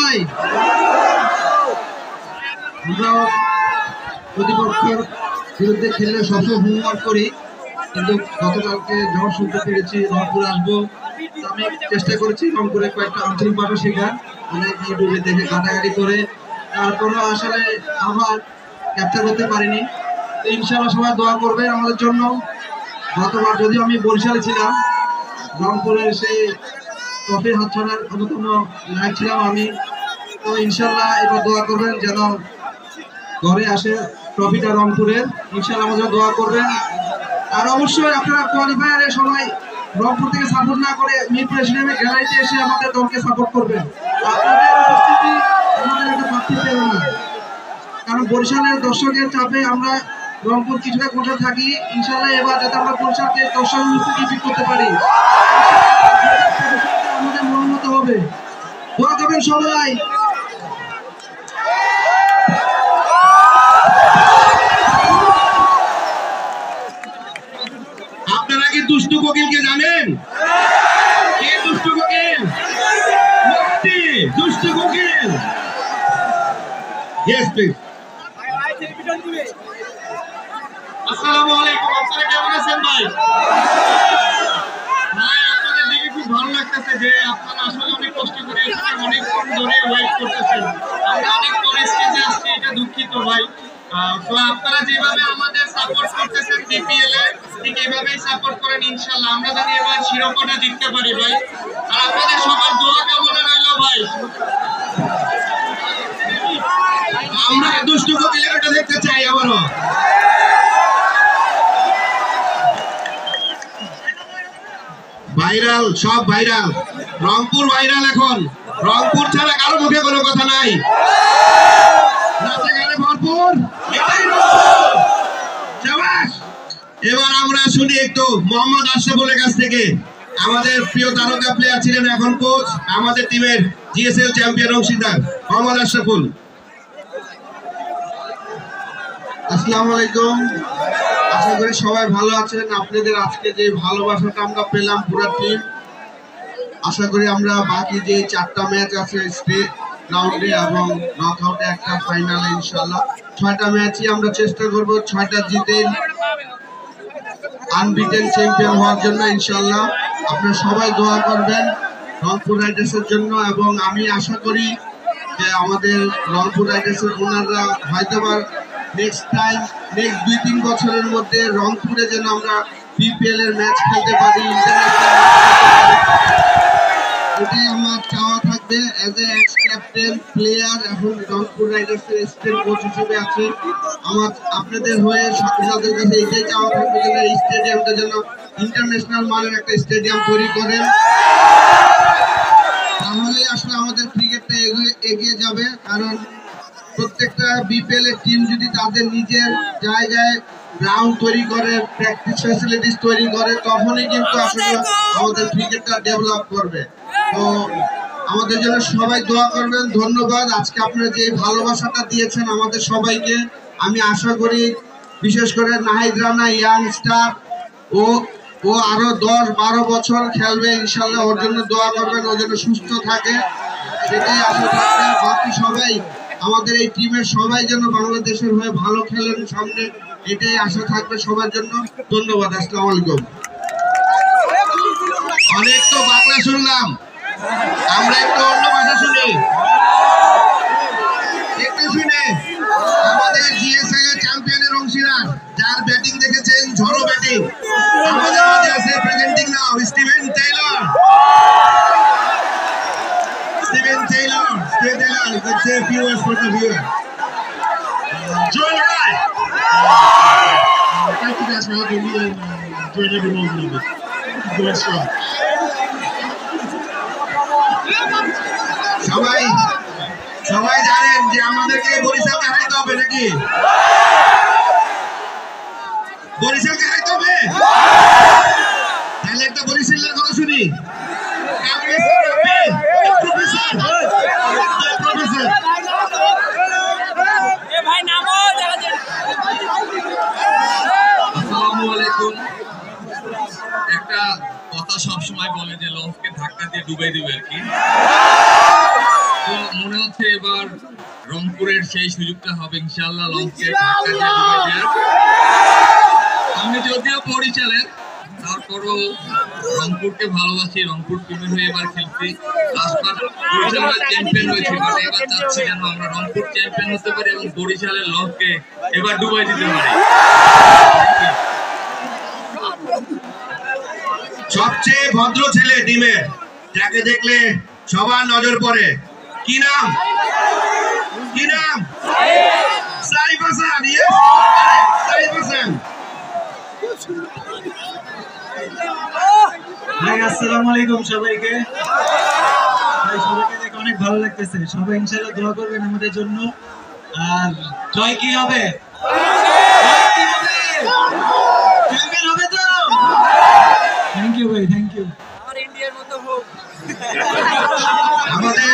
সবাই আমরা প্রতিপক্ষের বিরুদ্ধে খেললে সবসময় হোমওয়ার্ক করি, কিন্তু গতকালকে ঝড় শুনতে পেরেছি রংপুরে আসবো, আমি চেষ্টা করেছি রংপুরে কয়েকটা আঞ্চলিক ভাষা শেখার, অনেক ইউটিউবে দেখে ঘাটাঘাটি করে, তারপরও আসলে আবার ক্যাপচার করতে পারিনি। তো ইনশাআল্লাহ সবাই দোয়া করবেন আমাদের জন্য। গতবার যদিও আমি বরিশালে ছিলাম, রংপুরের সেই ট্রফি হাতছাড়ার অন্যতম নায়ক ছিলাম আমি। তো ইনশাআল্লাহ এবার দোয়া করবেন যেন ঘরে আসে ট্রফিটা রংপুরের, ইনশাআল্লাহ আমাদের দোয়া করবেন। আর অবশ্যই আপনারা কোয়ালিফায়ারে সবাই রংপুর থেকে সাপোর্ট না করে মিরপুর স্টেডিয়ামে গ্যালারিতে এসে আমাদের দলকে সাপোর্ট করবেন। আপনাদের উপস্থিতি আমাদের একটা প্রাপ্তি প্রেরণা, কারণ বরিশালের দর্শকের চাপে আমরা রংপুর কিছুটা কোঠা থাকি। ইনশাআল্লাহ এবার যাতে আমরা বরিশালকে দর্শকের উপস্থিতি করতে পারি, আমাদের মনোমত হবে। দোয়া করবেন সবাই। আপনারা কি দুষ্টু কোকিলকে জানেন? কে দুষ্টু কোকিল? মুক্তি দুষ্টু কোকিল। Yes, please. আসসালামু আলাইকুম, আপনারা কেমন আছেন ভাই? ভাই আপনাদের দেখে খুব ভালো লাগতেছে যে আপনারা আসলে অনেক কষ্ট করে এখানে অনেকক্ষণ ধরে ওয়েট করতেছেন। আমরা অনেক পরে স্টেজে আসছি, এটা দুঃখিত ভাই। তো আপনারা যেভাবে আমাদের সাপোর্ট করতেছেন বিপিএল এ, ঠিক এইভাবেই সাপোর্ট করেন ইনশাআল্লাহ। আমরা জানি এবার শিরোপাটা জিততে পারি ভাই, আর আপনাদের সবার দোয়া কামনা রইল ভাই। আমরা দুষ্টু কোকিলেরটা দেখতে চাই আবারও। ভাইরাল, সব ভাইরাল, রংপুর ভাইরাল এখন। রংপুর ছাড়া কারো মুখে কোনো কথা নাই, নাচে গানে ভরপুর। এবার আমরা শুনি একটু মোহাম্মদ আশরাফুলের কাছ থেকে। আমাদের প্রিয় তারকা প্লেয়ার ছিলেন, এখন কোচ, আমাদের টিমের জিএসএল চ্যাম্পিয়ন অংশীদার মোহাম্মদ আশরাফুল। আসসালামু আলাইকুম, আশা করি সবাই ভালো আছেন। আপনাদের আজকে যে ভালোবাসাটা আমরা পেলাম পুরো টিম, আশা করি আমরা বাকি যে 4টা ম্যাচ আছে স্টেট রাউন্ডে এবং নকআউটে একটা ফাইনালে, ইনশাআল্লাহ 6টা ম্যাচই আমরা চেষ্টা করব 6টা জিতে আনবিটেন চ্যাম্পিয়ন হওয়ার জন্য ইনশাআল্লাহ। আপনারা সবাই দোয়া করবেন রংপুর রাইডার্সের জন্য, এবং আমি আশা করি যে আমাদের রংপুর রাইডার্সের ওনাররা হয়তোবা নেক্সট 2-3 বছরের মধ্যে রংপুরে যেন আমরা বিপিএল এর ম্যাচ খেলতে পারি, এটাই আমার চাওয়া থাকবে। As a x captain player, এখন রংপুর রাইডার্সের অ্যাসিস্ট্যান্ট কোচ হিসেবে আছি, আমার আপনাদের হয়ে সকলের কাছে এটাই চাওয়া থাকবে যে এই স্টেডিয়ামটা যেন ইন্টারন্যাশনাল মানের একটা স্টেডিয়াম তৈরি করেন, তাহলে আসলে আমাদের ক্রিকেটটা এগিয়ে যাবে। কারণ প্রত্যেকটা বিপিএল এর টিম যদি তাদের নিজের জায়গায় গ্রাউন্ড তৈরি করে, প্র্যাকটিস ফ্যাসিলিটিস তৈরি করে, তখনই কিন্তু আসলে আমাদের ক্রিকেটটা ডেভেলপ করবে। তো আমাদের জন্য সবাই দোয়া করবেন। ধন্যবাদ। আজকে আপনারা যে ভালোবাসাটা দিয়েছেন আমাদের সবাইকে, আমি আশা করি বিশেষ করে নাহিদ রানা ইয়াং স্টার, ও আরো 10-12 বছর খেলবে ইনশাআল্লাহ। ওর জন্য দোয়া করবেন, ওর জন্য সুস্থ থাকে, সেটাই আশা থাকবে। বাকি সবাই আমাদের এই টিমের সবাই যেন বাংলাদেশের হয়ে ভালো খেলেন সামনে, এটাই আশা থাকবে সবার জন্য। ধন্যবাদ। আসসালামু আলাইকুম। অনেক তো বাংলা শুনলাম, আমরা একটু অন্য ভাষা শুনি, একটু শুনে। আমাদের জিএসএল চ্যাম্পিয়নের অংশীদার, যার ব্যাটিং দেখেছেন ঝড়ো ব্যাটিং, আমাদের মাঝে আছে presenting now Steven Taylor. Steven Taylor, you could say a few words for the viewer. Join the ride. Thank you guys for helping me and enjoying every moment of it. Going strong. সবাই জানেন যে আমাদেরকে বরিশালকে হারাইতে হবে নাকি? বরিশালকে হারাইতে হবে, তাহলে একটা বরিশালের কথা শুনি। একটা কথা সবসময় বলে যে লঞ্চকে ধাক্কা দিয়ে ডুবাই দিবে আর কি। তো মনে আছে এবার রংপুরের সেই সুযোগটা হবে ইনশাআল্লাহ লঞ্চে। আমি যদিও বরিশালের, তারপরও রংপুরকে ভালোবাসি, রংপুর টিমের হয়ে এবার খেলছি। লাস্টবার বরিশাল চ্যাম্পিয়ন হয়েছে, বাট এবার চাচ্ছি যেন আমরা রংপুর চ্যাম্পিয়ন হতে পারি এবং বরিশালের লঞ্চকে এবার ডুবাই দিতে পারি। সবচেয়ে ভদ্র ছেলে টিমের, যাকে দেখলে সবার নজর পড়ে, কি নাম? কি নাম? সাইফ হাসান। সাইফ হাসান। ভাই আসসালামু আলাইকুম সবাইকে। ভাই সবাইকে দেখে অনেক ভালো লাগতেছে। সবাই ইনশাআল্লাহ দোয়া করবেন আমাদের জন্য। আর জয় কি হবে? চ্যাম্পিয়ন হবে তো? থ্যাংক ইউ ভাই, থ্যাংক ইউ। আমাদের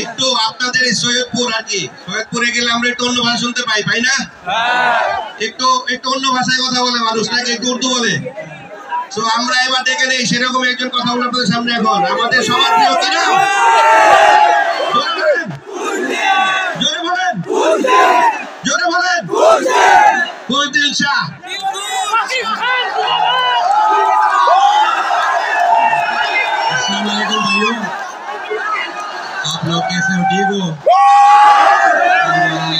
একটু আপনাদের সৈয়দপুর আর কি, সৈয়দপুরে গেলে আমরা একটু অন্য ভাষা শুনতে পাই না? একটু অন্য ভাষায় কথা বলে মানুষ, নাকি একটু উর্দু বলে। তো আমরা এবার দেখে নেই সেরকম একজন কথা বলে আপনাদের সামনে। এখন আমাদের সবার প্রিয় কি নাম? জোরে বলেন, জোরে বলেন। ফজলিল শাহ। आप लोग कैसे हो? ठीक हो?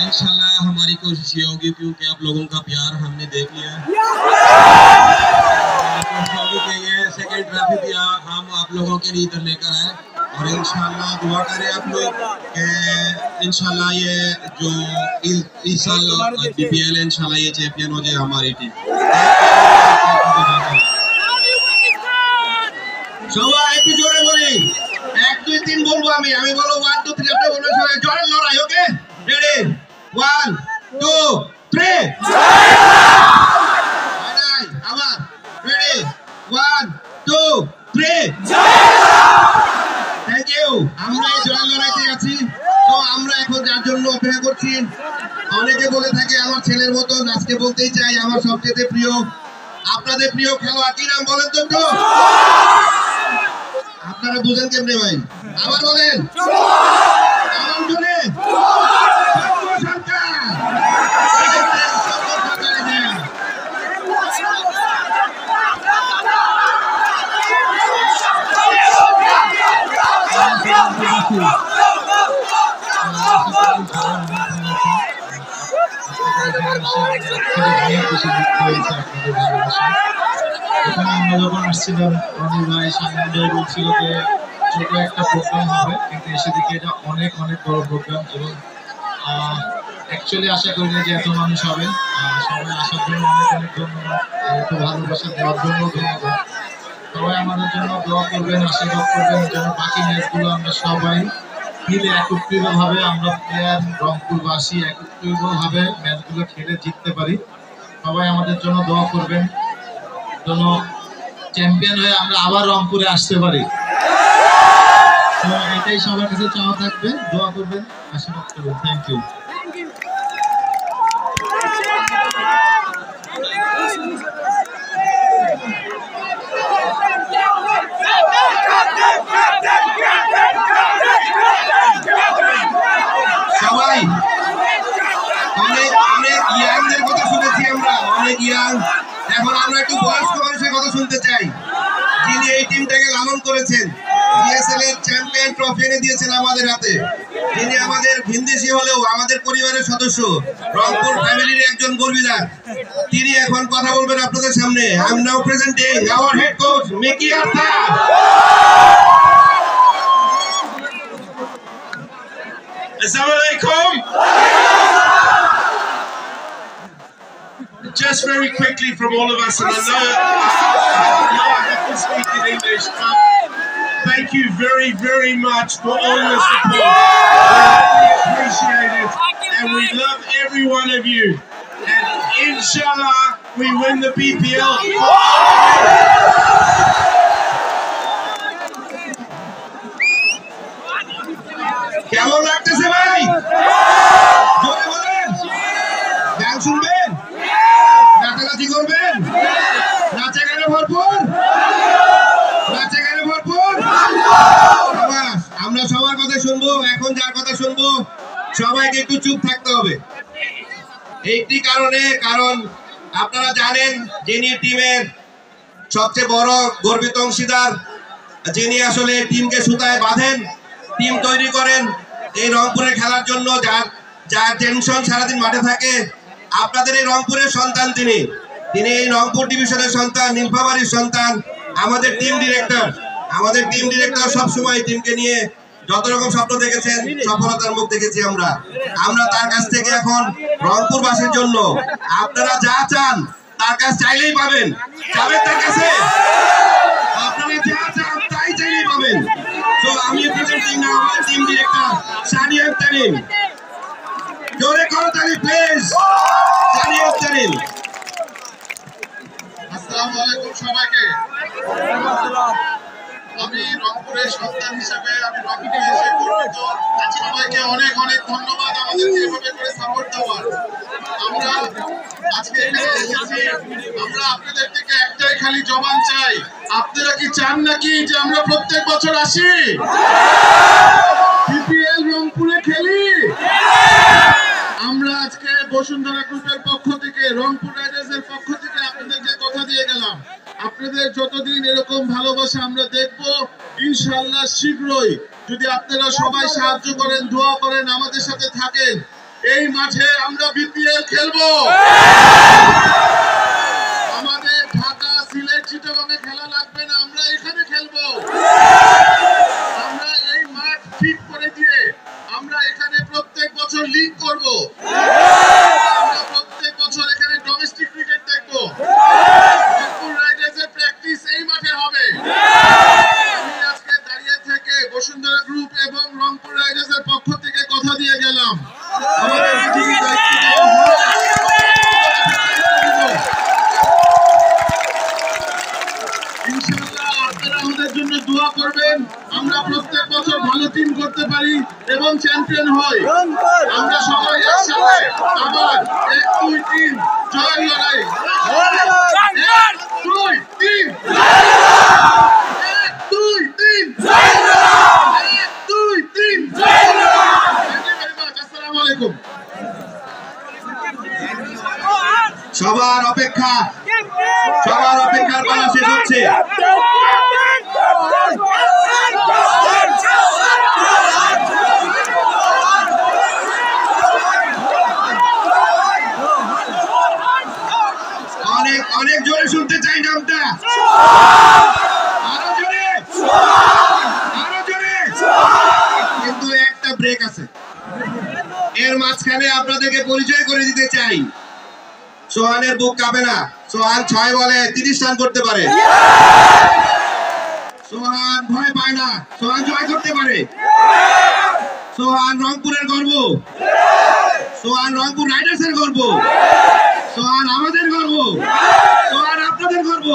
इंशाल्लाह हमारी कोशिश ये होगी, क्योंकि आप लोगों का प्यार हमने देख लिया। ये सेकंड ट्रॉफी दिया हम आप लोगों के लिए इधर लेकर आए, और इंशाल्लाह दुआ करें आप लोग कि इंशाल्लाह ये जो इस साल बीपीएल इंशाल्लाह ये चैंपियन हो जाए हमारी टीम। সবাই একটু জোরে বলি। 1 2 3 বলবো আমি বলবো 1 2 3, আপনি বলবেন সবাই জোরে লড়াই। ওকে, রেডি? 1 2 3। আবার রেডি? 1 2 3। Thank you. আমরা এই জয় লড়াইতে আছি। তো আমরা এখন যার জন্য অপেক্ষা করছি, অনেকে বলে থাকে আমার ছেলের মতো, আজকে বলতেই চাই আমার সবচেয়ে প্রিয়, আপনাদের প্রিয় খেলোয়াড় কি নাম বলেন তো একটু? আপনারা বুঝেন কেমনে ভাই? আবার বলেন। আমরা যখন আসছিলাম অনিল ভাই সামনে বলছিল যে ছোট একটা প্রোগ্রাম হবে, কিন্তু এসে দেখি এটা অনেক অনেক বড় প্রোগ্রাম। এবং অ্যাকচুয়ালি আশা করি না যে এত মানুষ হবে। সবাই আসার জন্য অনেক অনেক ধন্যবাদ, এত ভালোবাসা দেওয়ার জন্য ধন্যবাদ। সবাই আমাদের জন্য দোয়া করবেন, আশীর্বাদ করবেন যেন বাকি ম্যাচগুলো আমরা সবাই মিলে একত্রিতভাবে, আমরা প্লেয়ার রংপুরবাসী একত্রিতভাবে ম্যাচগুলো খেলে জিততে পারি। সবাই আমাদের জন্য দোয়া করবেন যেন চ্যাম্পিয়ন হয়ে আমরা আবার রংপুরে আসতে পারি। তো এটাই সবার কাছে চাওয়া থাকবে, দোয়া করবেন, আশীর্বাদ করবেন। Thank you. সবাই অনেক অনেক ইয়াংদের কথা শুনেছি আমরা, অনেক ইয়াং। এখন আমরা একটু বয়স্ক মানুষের কথা শুনতে চাই, যিনি এই টিমটাকে লালন করেছেন, জিএসএল এর চ্যাম্পিয়ন ট্রফি এনে দিয়েছেন আমাদের হাতে, যিনি আমাদের ভিনদেশি হলেও আমাদের পরিবারের সদস্য, রংপুর ফ্যামিলির একজন গর্বিদার। তিনি এখন কথা বলবেন আপনাদের সামনে। I am now presenting our head coach Mickey Arthur. Assalamu alaikum. Just very quickly from all of us, and I know I have to speak in English, but thank you very, very much for all your support. We really appreciate it, and we love every one of you. And inshallah, we win the BPL. কেমন লাগতেছে ভাই? জোরে বলেন। গান শুনবেন, নাচানাচি করবেন, নাচে গানে ভরপুর, নাচে গানে ভরপুর। আমরা সবার কথা কথা শুনবো, এখন যার কথা শুনবো সবাইকে একটু চুপ থাকতে হবে। এইটি কারণ আপনারা জানেন যিনি টিমের সবচেয়ে বড় গর্বিত অংশীদার, যিনি আসলে টিমকে সুতায় বাঁধেন, টিম তৈরি করেন এই রংপুরে খেলার জন্য, যার টেনশন সারাদিন মাঠে থাকে, আপনাদের এই রংপুরের সন্তান তিনি এই রংপুর ডিভিশনের সন্তান, নীলফামারীর সন্তান, আমাদের টিম ডিরেক্টর সবসময় টিমকে নিয়ে যত রকম স্বপ্ন দেখেছেন সফলতার মুখ দেখেছি আমরা তার কাছ থেকে এখন রংপুরবাসীর জন্য আপনারা যা চান তার কাছে চাইলেই পাবেন। যাবেন তার কাছে, আপনারা যা চান তাই চাইলেই পাবেন। তো আমি প্রেজেন্টিং না আমার টিম ডিরেক্টর সানিয়া তালিম, জোরে করো তালি প্লিজ। সানিয়া তালিম। আসসালামু আলাইকুম সবাইকে। আমি রংপুরের সন্তান হিসেবে আমি রংপুরে এসে গর্বিত। সবাইকে অনেক অনেক ধন্যবাদ আমাদেরকে এভাবে করে সাপোর্ট দেওয়ার। আমরা আজকে এখানে এসেছি, আমরা আপনাদের থেকে একটাই খালি জবান চাই, আপনারা কি চান নাকি যে আমরা প্রত্যেক বছর আসি, বিপিএল রংপুরে খেলি? আমরা আজকে বসুন্ধরা গ্রুপের পক্ষ থেকে, রংপুর রাইডার্সের পক্ষ থেকে আপনাদেরকে কথা দিয়ে গেলাম, আপনাদের যতদিন এরকম ভালোবাসা আমরা দেখব ইনশাআল্লাহ শীঘ্রই, যদি আপনারা সবাই সাহায্য করেন, দোয়া করেন, আমাদের সাথে থাকেন, এই মাঠে আমরা বিপিএল খেলবো। আমাদের ঢাকা, সিলেট, চিটাগংয়ে খেলা লাগবে না, আমরা এখানে খেলবো। আমরা এই মাঠ ঠিক করে দিয়ে আমরা এখানে প্রত্যেক বছর লিগ করব, আমরা প্রত্যেক বছর এখানে ডোমেস্টিক ক্রিকেট দেখবো। রংপুর রাইডার্সের প্র্যাকটিস এই মাঠে হবে। আমি আজকে দাঁড়িয়ে থেকে বসুন্ধরা গ্রুপ এবং রংপুর রাইডার্সের পক্ষ থেকে কথা দিয়ে গেলাম, আমাদের যদি দায়িত্ব দেওয়া হয় ইনশাআল্লাহ আপনারা আমাদের জন্য দোয়া করবেন, আমরা প্রত্যেক বছর ভালো টিম করতে পারি এবং চ্যাম্পিয়ন হই। আমরা সবাই একসাথে আবার 1 2 3 জয় লড়াই, 1 2 3 1 2 3 1 2 3 থ্যাংক ইউ ভেরি মাচ। আসসালামু আলাইকুম। সবার অপেক্ষার পালা শেষ হচ্ছে। অনেক জোরে শুনতে চাই নামটা, আরো জোরে। কিন্তু একটা ব্রেক আছে, এর মাঝখানে আপনাদেরকে পরিচয় করে দিতে চাই, সোহানের বুক কাঁপে না। সোহান 6 বলে 30 রান করতে পারে, সোহান ভয় পায় না, সোহান জয় করতে পারে। সোহান রংপুরের গর্ব, সোহান রংপুর রাইডার্সের গর্ব, সোহান আমাদের গর্ব, সোহান আপনাদের গর্ব।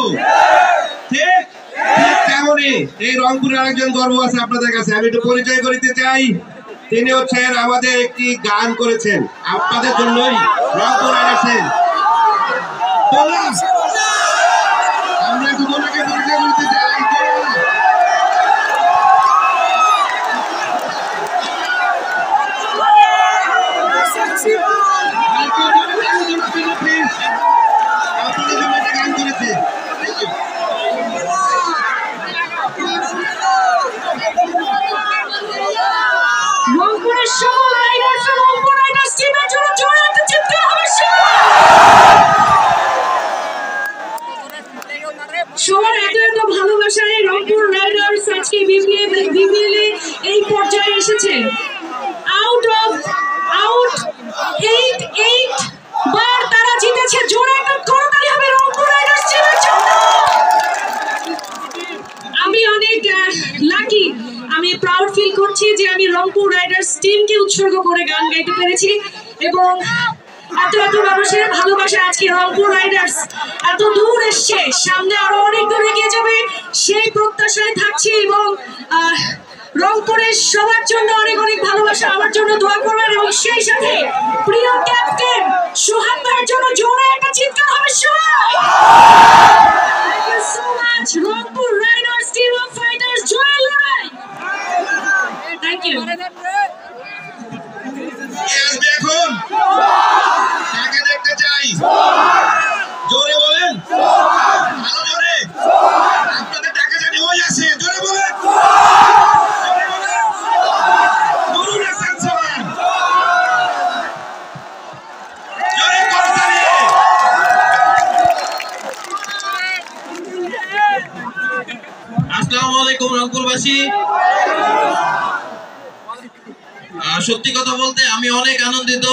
ঠিক তেমনই এই রংপুরের আরেকজন গর্ব আছে আপনাদের কাছে, আমি একটু পরিচয় করে দিতে চাই। তিনি হচ্ছেন আমাদের একটি গান করেছেন আপনাদের জন্যই, রংপুর রাইডার্সের আমরা একটু ওনাকে পরিচয় করতে চাই। আপনাদের জন্য একটা গান করেছে। রংপুরের সকল রাইডার্স, রংপুর রাইডার্স টিমের জন্য জোরে একটা চিৎকার হবে। সবার এত ভালোবাসায় রংপুর রাইডার্স আজকে বিপিএল এই পর্যায়ে এসেছে। আউট 8 বার তারা জিতেছে। জোরে একটা করতালি হবে রংপুর রাইডার্স টিমের জন্য। আমি অনেক লাকি, আমি প্রাউড ফিল করছি যে আমি রংপুর রাইডার্স টিমকে উৎসর্গ করে গান গাইতে পেরেছি, এবং এত মানুষের ভালোবাসা আজকে রংপুর রাইডার্স এত দূর এসছে, সামনে আরো অনেক দূর এগিয়ে যাবে সেই প্রত্যাশায় থাকছি। এবং রংপুরের সবার জন্য অনেক অনেক ভালোবাসা, আমার জন্য দোয়া করবেন, এবং সেই সাথে প্রিয় ক্যাপ্টেন সোহান ভাইয়ের জন্য জোরে একটা চিৎকার হবে সবাই। Thank you so much Rangpur riders team of fighters, জয় লড়াই। Thank you. কে আসবে এখন? কাকে দেখতে চাই? জোরে বলেন, ভালো জোরে। আপনাদের ডাকে জানি ওই আছে, জোরে বলেন, জোরে বলেন। নুরুল হাসান সোহান, জোরে করতালি। আসসালামু আলাইকুম রংপুরবাসী। সত্যি কথা বলতে আমি অনেক আনন্দিত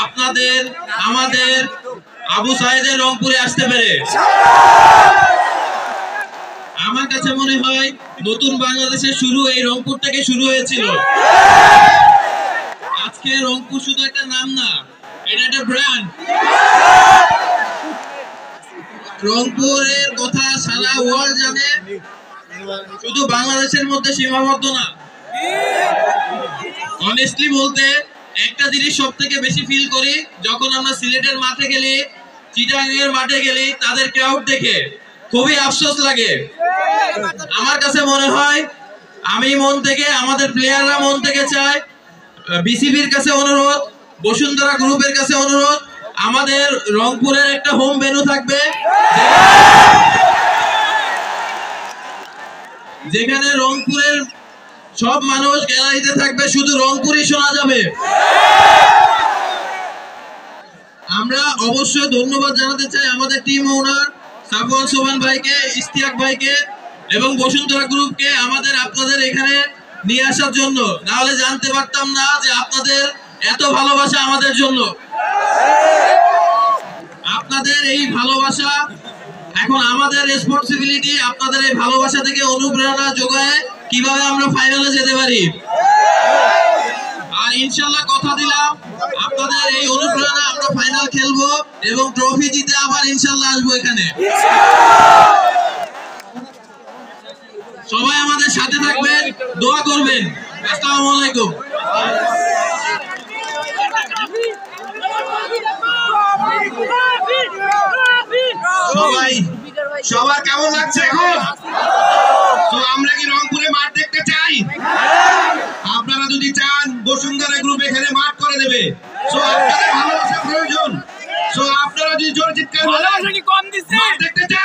আপনাদের আমাদের আবু সাইদের রংপুরে আসতে পেরে। আমার কাছে মনে হয় নতুন বাংলাদেশের শুরু এই রংপুর থেকে শুরু হয়েছিল। আজকে রংপুর শুধু একটা নাম না, এটা একটা ব্র্যান্ড। রংপুরের কথা সারা ওয়ার্ল্ড জানে, শুধু বাংলাদেশের মধ্যে সীমাবদ্ধ না। অনেস্টলি বলতে একটা জিনিস সব থেকে বেশি ফিল করি যখন আমরা সিলেটের মাঠে গেলি, চিটাগাংয়ের মাঠে গেলি, তাদের ক্রাউড দেখে খুবই আফসোস লাগে। আমার কাছে মনে হয় আমি মন থেকে, আমাদের প্লেয়াররা মন থেকে চায়, বিসিবির কাছে অনুরোধ, বসুন্ধরা গ্রুপের কাছে অনুরোধ, আমাদের রংপুরের একটা হোম ভেন্যু থাকবে যেখানে রংপুরের সব মানুষ গ্যালারিতে থাকবে, শুধু রংপুরই শোনা যাবে। আমরা অবশ্যই ধন্যবাদ জানাতে চাই আমাদের টিম ওনার সাফওয়ান সোহান ভাইকে, ইশতিয়াক ভাইকে এবং বসুন্ধরা গ্রুপকে আপনাদের এখানে নিয়ে আসার জন্য। না হলে জানতে পারতাম না যে আপনাদের এত ভালোবাসা আমাদের জন্য। আপনাদের এই ভালোবাসা, এখন আমাদের রেসপন্সিবিলিটি আপনাদের এই ভালোবাসা থেকে অনুপ্রেরণা যোগায় কিভাবে আমরা ফাইনালে যেতে পারি। আর ইনশাআল্লাহ কথা দিলাম আপনাদের এই অনুপ্রেরণা আমরা ফাইনাল খেলবো এবং ট্রফি জিতে আবার ইনশাআল্লাহ আসবো এখানে। সবাই আমাদের সাথে থাকবেন, দোয়া করবেন। আসসালামু আলাইকুম। সবার কেমন লাগছে এখন? তো আমরা কি রংপুরে মাঠ দেখতে চাই? আপনারা যদি চান বসুন্ধরা গ্রুপ এখানে মাঠ করে দেবে। সো আপনাদের ভালোবাসা প্রয়োজন। সো আপনারা যদি জোরে চিৎকার বলেন মাঠ দেখতে চান।